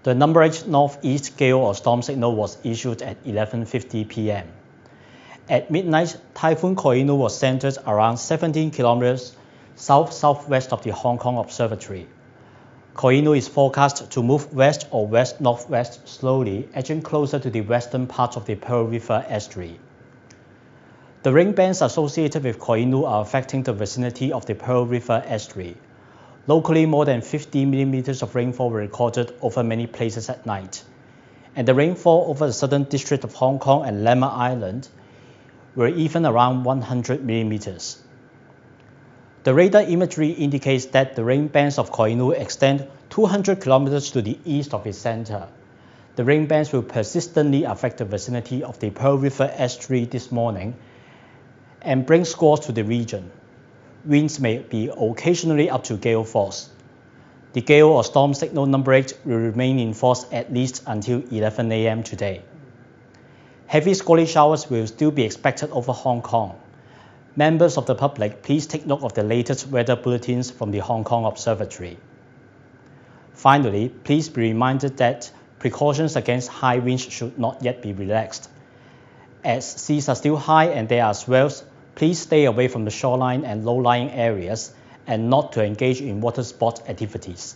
The number 8 northeast gale or storm signal was issued at 11:50 p.m. At midnight, Typhoon Koinu was centered around 17 kilometers south-southwest of the Hong Kong Observatory. Koinu is forecast to move west or west-northwest slowly, edging closer to the western part of the Pearl River estuary. The rain bands associated with Koinu are affecting the vicinity of the Pearl River estuary. Locally, more than 50 millimeters of rainfall were recorded over many places at night, and the rainfall over the southern district of Hong Kong and Lamma Island were even around 100 millimeters. The radar imagery indicates that the rain bands of Koinu extend 200 kilometers to the east of its center. The rain bands will persistently affect the vicinity of the Pearl River estuary this morning and bring squalls to the region. Winds may be occasionally up to gale force. The gale or storm signal number 8 will remain in force at least until 11 a.m. today. Heavy squally showers will still be expected over Hong Kong. Members of the public, please take note of the latest weather bulletins from the Hong Kong Observatory. Finally, please be reminded that precautions against high winds should not yet be relaxed. As seas are still high and there are swells, please stay away from the shoreline and low-lying areas and not to engage in water sport activities.